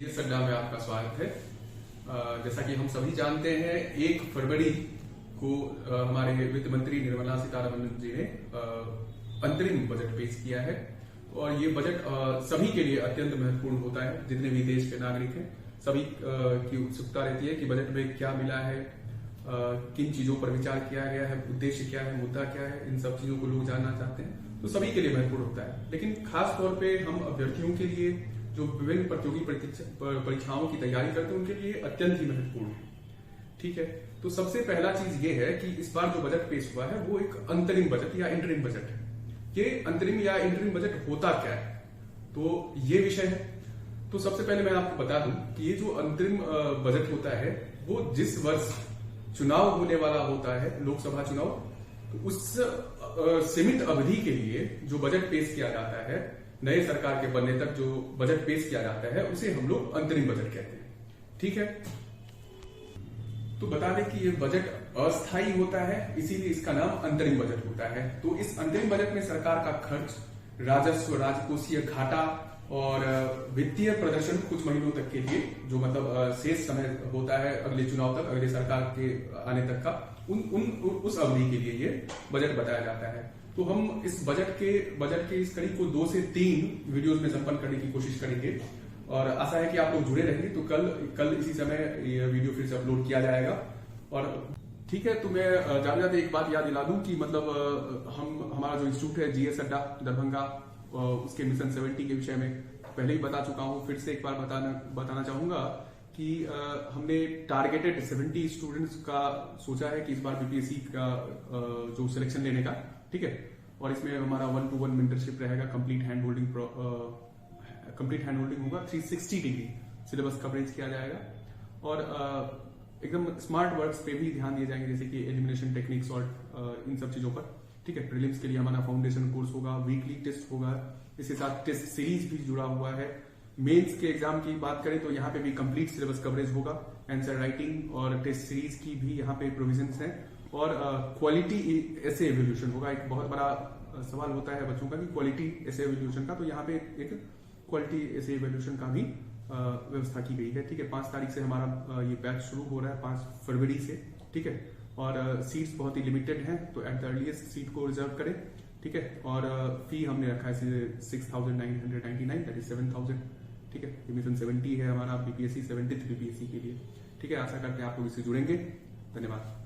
ये सड्डा में आपका स्वागत है। जैसा कि हम सभी जानते हैं 1 फरवरी को हमारे वित्त मंत्री निर्मला सीतारमण जी ने अंतरिम बजट पेश किया है और ये बजट सभी के लिए अत्यंत महत्वपूर्ण होता है। जितने भी देश के नागरिक हैं सभी की उत्सुकता रहती है कि बजट में क्या मिला है, किन चीजों पर विचार किया गया है, उद्देश्य क्या है, मुद्दा क्या है, इन सब चीजों को लोग जानना चाहते हैं। तो सभी के लिए महत्वपूर्ण होता है, लेकिन खास तौर पे हम अभ्यर्थियों के लिए जो विभिन्न प्रतियोगी परीक्षाओं की तैयारी करते हैं उनके लिए अत्यंत ही महत्वपूर्ण है। ठीक है, तो सबसे पहला चीज ये है कि इस बार जो बजट पेश हुआ है वो एक अंतरिम बजट या इंटरिम बजट है। ये अंतरिम या इंटरिम बजट होता क्या है, तो ये विषय है। तो सबसे पहले मैं आपको बता दूं कि ये जो अंतरिम बजट होता है वो जिस वर्ष चुनाव होने वाला होता है, लोकसभा चुनाव, तो उस सीमित अवधि के लिए जो बजट पेश किया जाता है, नए सरकार के बनने तक जो बजट पेश किया जाता है उसे हम लोग अंतरिम बजट कहते हैं। ठीक है, तो बता दें कि ये बजट अस्थायी होता है, इसीलिए इसका नाम अंतरिम बजट होता है। तो इस अंतरिम बजट में सरकार का खर्च, राजस्व, राजकोषीय घाटा और वित्तीय प्रदर्शन कुछ महीनों तक के लिए जो मतलब शेष समय होता है अगले चुनाव तक, अगले सरकार के आने तक का, उस अवधि के लिए ये बजट बताया जाता है। तो हम इस बजट के इस कड़ी को 2 से 3 वीडियोस में संपन्न करने की कोशिश करेंगे और आशा है कि आप लोग जुड़े रहेंगे। तो कल इसी समय ये वीडियो फिर से अपलोड किया जाएगा। और ठीक है, तो मैं जाते एक बात याद दिला दूं कि मतलब हमारा जो इंस्टीट्यूट है जीएस अड्डा दरभंगा, उसके मिशन 70 के विषय में पहले ही बता चुका हूं, फिर से एक बार बताना चाहूंगा कि हमने टारगेटेड 70 स्टूडेंट्स का सोचा है कि इस बार बीपीएससी का जो सिलेक्शन लेने का, ठीक है। और इसमें हमारा 1-to-1 मेंटरशिप रहेगा, कंप्लीट हैंड होल्डिंग होगा, 360 डिग्री सिलेबस कवरेज किया जाएगा और एकदम स्मार्ट वर्ड्स पे भी ध्यान दिए जाएंगे, जैसे कि एलिमिनेशन टेक्निक्स और इन सब चीजों पर। ठीक है, प्रीलिम्स के लिए हमारा फाउंडेशन कोर्स होगा, वीकली टेस्ट होगा, इसके साथ टेस्ट सीरीज भी जुड़ा हुआ है। मेंस के एग्जाम की बात करें तो यहाँ पे भी कंप्लीट सिलेबस कवरेज होगा, आंसर राइटिंग और टेस्ट सीरीज की भी यहाँ पे प्रोविजंस हैं। और क्वालिटी ऐसे एवोल्यूशन होगा। एक बहुत बड़ा सवाल होता है बच्चों का कि क्वालिटी ऐसे एवोल्यूशन का, तो यहाँ पे एक क्वालिटी ऐसे एवोल्यूशन का भी व्यवस्था की गई है। ठीक है, 5 तारीख से हमारा ये बैच शुरू हो रहा है, 5 फरवरी से। ठीक है, और सीट्स बहुत ही लिमिटेड हैं, तो एट द अर्लीस्ट सीट को रिजर्व करें। ठीक है, और फी हमने रखा है 6,999, दैट इज 7,000। ठीक है, मिशन 70 है हमारा, बीपीएससी 73 बीपीएससी के लिए। ठीक है, आशा करते हैं आप लोग इससे जुड़ेंगे। धन्यवाद।